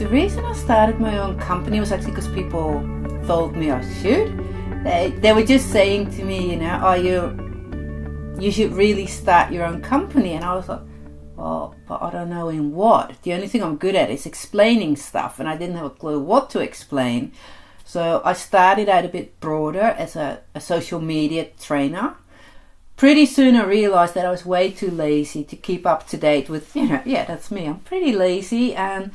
The reason I started my own company was actually because people told me I should. They were just saying to me, you know, you should really start your own company. And I was like, well, but I don't know in what. The only thing I'm good at is explaining stuff, and I didn't have a clue what to explain. So I started out a bit broader as a social media trainer. Pretty soon I realized that I was way too lazy to keep up to date with, that's me. I'm pretty lazy. And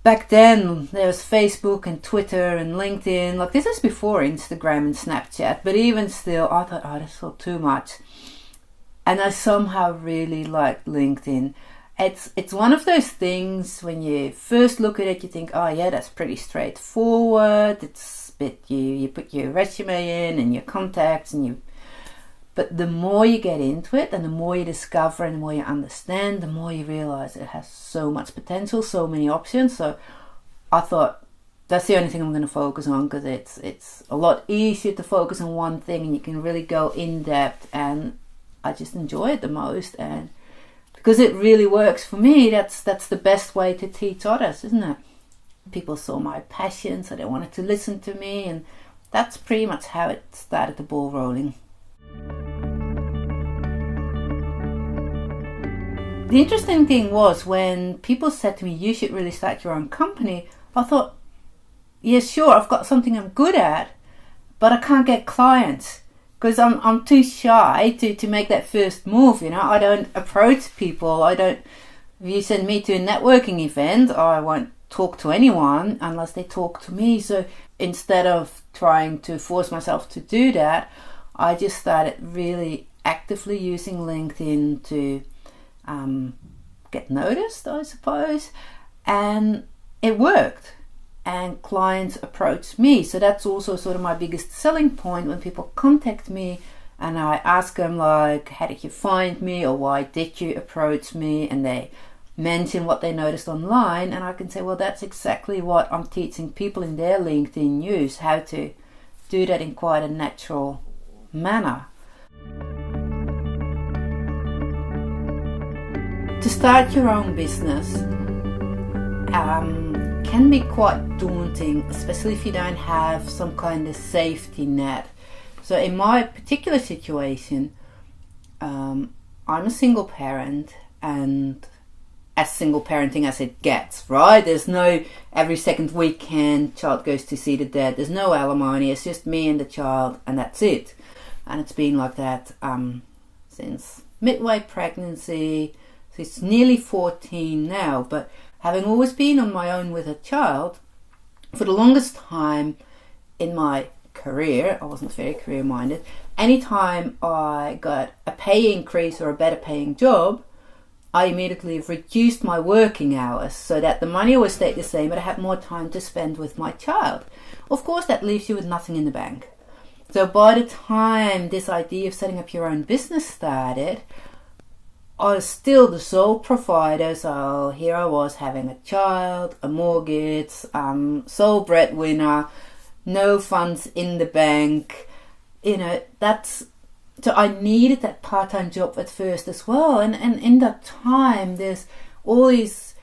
back then there was Facebook and Twitter and LinkedIn. Like, this is before Instagram and Snapchat. But even still, I thought, that's all too much. And I somehow really liked LinkedIn. It's one of those things when you first look at it, you think, oh yeah, that's pretty straightforward. It's a bit, you put your resume in and your contacts but the more you get into it and the more you discover and the more you understand, the more you realize it has so much potential, so many options. So I thought that's the only thing I'm going to focus on, because it's a lot easier to focus on one thing and you can really go in depth, and I just enjoy it the most. And because it really works for me, that's the best way to teach others, isn't it? People saw my passion, so they wanted to listen to me, and that's pretty much how it started the ball rolling. The interesting thing was when people said to me, you should really start your own company, I thought, yeah, sure, I've got something I'm good at, but I can't get clients because I'm too shy to make that first move. I don't approach people. If you send me to a networking event, I won't talk to anyone unless they talk to me. So instead of trying to force myself to do that, I just started really actively using LinkedIn to get noticed, I suppose, and it worked, and clients approached me. So that's also sort of my biggest selling point when people contact me and I ask them, like, how did you find me, or why did you approach me, and they mention what they noticed online, and I can say, well, that's exactly what I'm teaching people in their LinkedIn use, how to do that in quite a natural manner. To start your own business can be quite daunting, especially if you don't have some kind of safety net. So in my particular situation, I'm a single parent, and as single parenting as it gets, right? There's no every second weekend child goes to see the dad. There's no alimony. It's just me and the child, and that's it. And it's been like that since midway pregnancy. So it's nearly 14 now, but having always been on my own with a child, for the longest time in my career, I wasn't very career-minded, anytime I got a pay increase or a better paying job, I immediately reduced my working hours so that the money always stayed the same, but I had more time to spend with my child. Of course, that leaves you with nothing in the bank. So by the time this idea of setting up your own business started, I was still the sole provider. So here I was having a child, a mortgage, sole breadwinner, no funds in the bank. So I needed that part-time job at first as well. And in that time, there's all these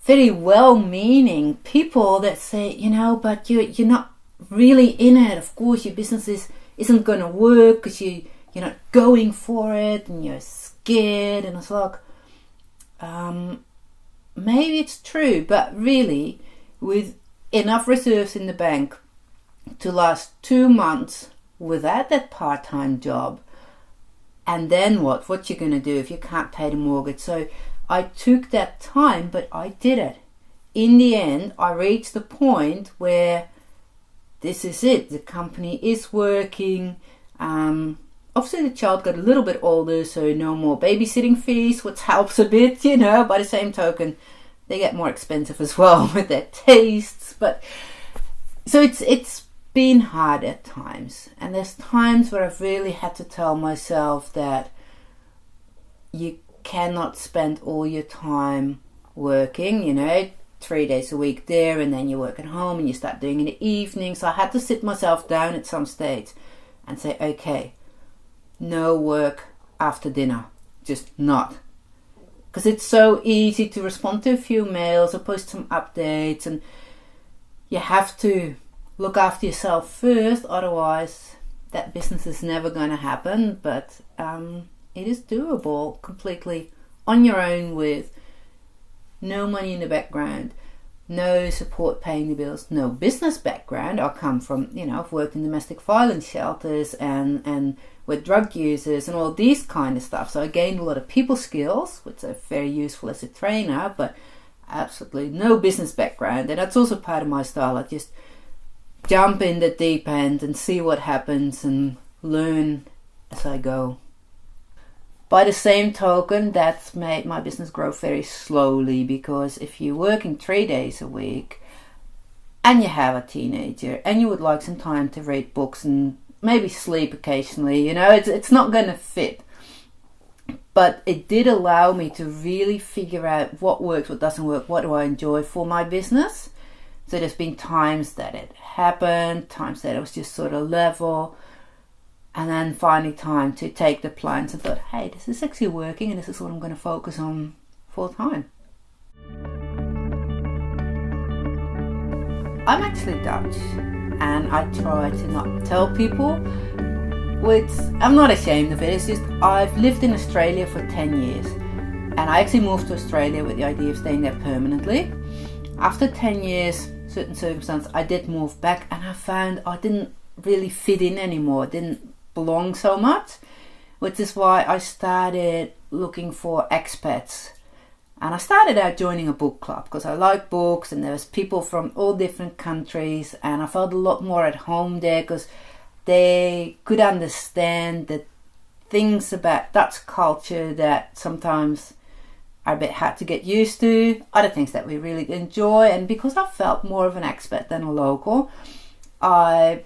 very well-meaning people that say, but you're not really in it. Of course, your business isn't going to work because you're not going for it and you're scared. And it's like, maybe it's true, but really, with enough reserves in the bank to last 2 months without that part-time job, and then what you going to do if you can't pay the mortgage? So I took that time, but I did it. In the end, I reached the point where this is it. The company is working. Obviously, the child got a little bit older, so no more babysitting fees, which helps a bit, By the same token, they get more expensive as well with their tastes. But so it's been hard at times, and there's times where I've really had to tell myself that you cannot spend all your time working, 3 days a week there, and then you work at home and you start doing in the evening. So I had to sit myself down at some stage and say, okay, no work after dinner, just not. because it's so easy to respond to a few mails or post some updates, and you have to look after yourself first, otherwise that business is never going to happen. But it is doable completely on your own with no money in the background, no support paying the bills, no business background. I come from, I've worked in domestic violence shelters and with drug users and all these kind of stuff. So I gained a lot of people skills, which are very useful as a trainer, but absolutely no business background. And that's also part of my style. I just jump in the deep end and see what happens and learn as I go. By the same token, that's made my business grow very slowly, because if you're working 3 days a week and you have a teenager and you would like some time to read books and maybe sleep occasionally, it's not going to fit. But it did allow me to really figure out what works, what doesn't work, what do I enjoy for my business. So there's been times that it happened, times that it was just sort of level, and then finally time to take the plunge and thought, hey, this is actually working and this is what I'm going to focus on full time. I'm actually Dutch, and I try to not tell people, which I'm not ashamed of it. It's just I've lived in Australia for 10 years, and I actually moved to Australia with the idea of staying there permanently. After 10 years, certain circumstances, I did move back, and I found I didn't really fit in anymore, didn't belong so much, which is why I started looking for expats. And I started out joining a book club because I like books, and there was people from all different countries, and I felt a lot more at home there because they could understand the things about Dutch culture that sometimes are a bit hard to get used to, other things that we really enjoy. And because I felt more of an expat than a local, I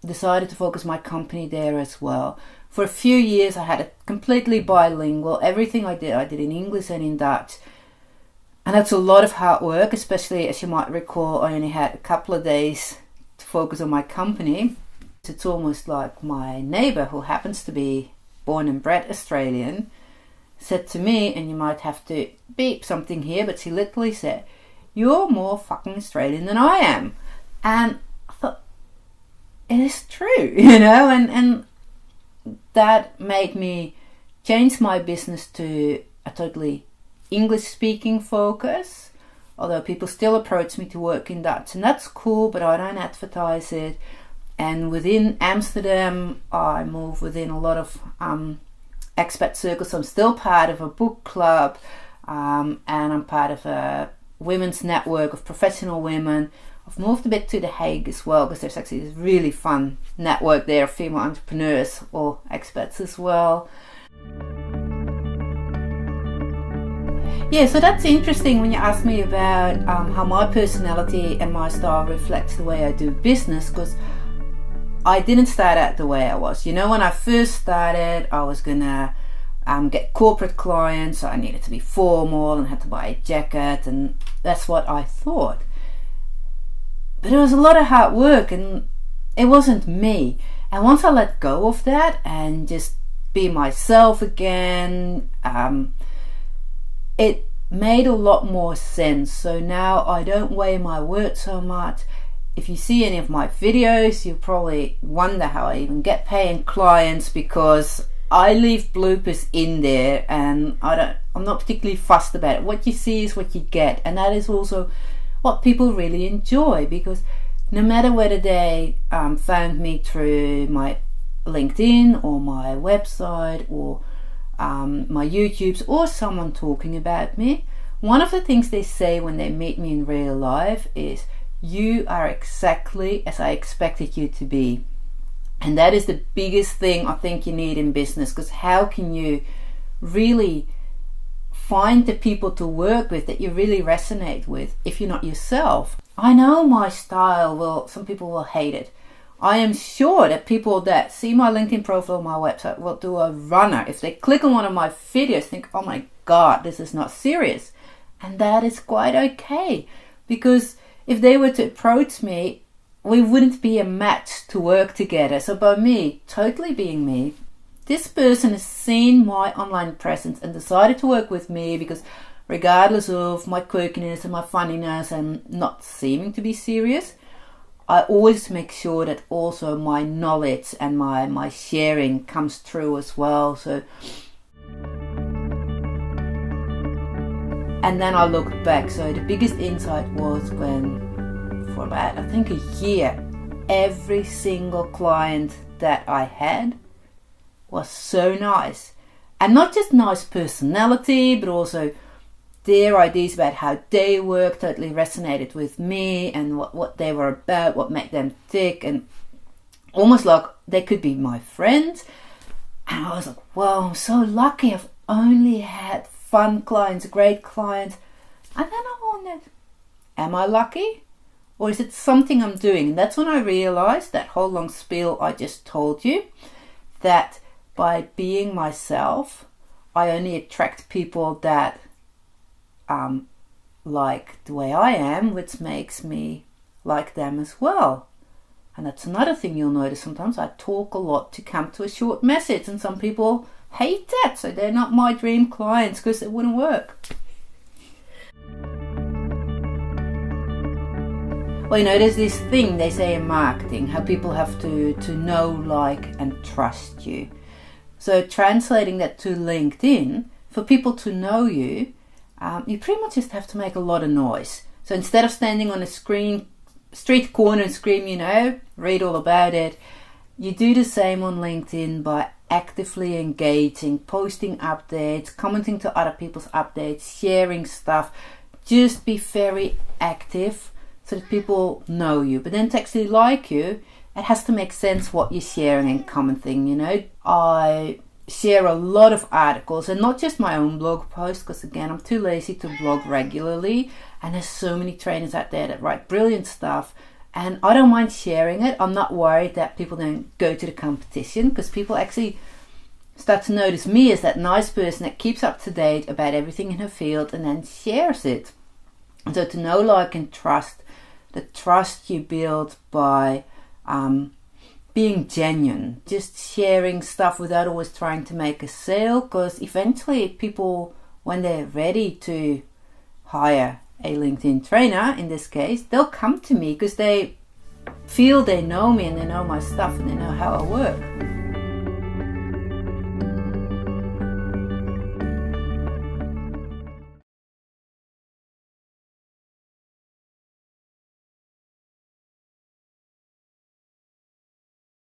decided to focus my company there as well. For a few years I had it completely bilingual. Everything I did in English and in Dutch. And that's a lot of hard work, especially as you might recall, I only had a couple of days to focus on my company. It's almost like my neighbour, who happens to be born and bred Australian, said to me, and you might have to beep something here, but she literally said, "You're more fucking Australian than I am." And I thought, it is true, and that made me change my business to a totally English-speaking focus, although people still approach me to work in Dutch, and that's cool, but I don't advertise it. And within Amsterdam, I move within a lot of expat circles. So I'm still part of a book club, and I'm part of a women's network of professional women. I've moved a bit to The Hague as well, because there's actually this really fun network there of female entrepreneurs or expats as well. Yeah, so that's interesting when you ask me about how my personality and my style reflects the way I do business, because I didn't start out the way I was. When I first started, I was gonna get corporate clients, so I needed to be formal and had to buy a jacket, and that's what I thought. But it was a lot of hard work, and it wasn't me. And once I let go of that and just be myself again, it made a lot more sense. So now I don't weigh my words so much. If you see any of my videos, you probably wonder how I even get paying clients, because I leave bloopers in there, and I'm not particularly fussed about it. What you see is what you get, and that is also what people really enjoy, because no matter whether they found me through my LinkedIn or my website or my YouTubes or someone talking about me, one of the things they say when they meet me in real life is, "You are exactly as I expected you to be." And that is the biggest thing I think you need in business, because how can you really find the people to work with that you really resonate with if you're not yourself? I know my style some people will hate it. I am sure that people that see my LinkedIn profile, my website, will do a runner if they click on one of my videos, think, "Oh my God, this is not serious." And that is quite okay, because if they were to approach me, we wouldn't be a match to work together. So by me totally being me, this person has seen my online presence and decided to work with me because regardless of my quirkiness and my funniness and not seeming to be serious, I always make sure that also my knowledge and my sharing comes through as well. So, and then I looked back. So the biggest insight was when, for about I think a year, every single client that I had was so nice. And not just nice personality, but also their ideas about how they work totally resonated with me, and what they were about, what made them tick, and almost like they could be my friends. And I was like, wow, I'm so lucky. I've only had fun clients, great clients. And then I wondered, am I lucky? Or is it something I'm doing? And that's when I realized that whole long spiel I just told you, that by being myself, I only attract people that like the way I am, which makes me like them as well. And that's another thing you'll notice. Sometimes I talk a lot to come to a short message, and some people hate that, so they're not my dream clients because it wouldn't work. Well, there's this thing they say in marketing, how people have to know, like, and trust you. So translating that to LinkedIn, for people to know you, you pretty much just have to make a lot of noise. So instead of standing on a street corner and scream, read all about it, you do the same on LinkedIn by actively engaging, posting updates, commenting to other people's updates, sharing stuff. Just be very active so that people know you. But then to actually like you, it has to make sense what you're sharing and commenting, I share a lot of articles, and not just my own blog posts, because again, I'm too lazy to blog regularly, and there's so many trainers out there that write brilliant stuff, and I don't mind sharing it. I'm not worried that people don't go to the competition, because people actually start to notice me as that nice person that keeps up to date about everything in her field and then shares it. And so to know, like, and trust, the trust you build by being genuine, just sharing stuff without always trying to make a sale, because eventually people, when they're ready to hire a LinkedIn trainer, in this case, they'll come to me because they feel they know me and they know my stuff and they know how I work.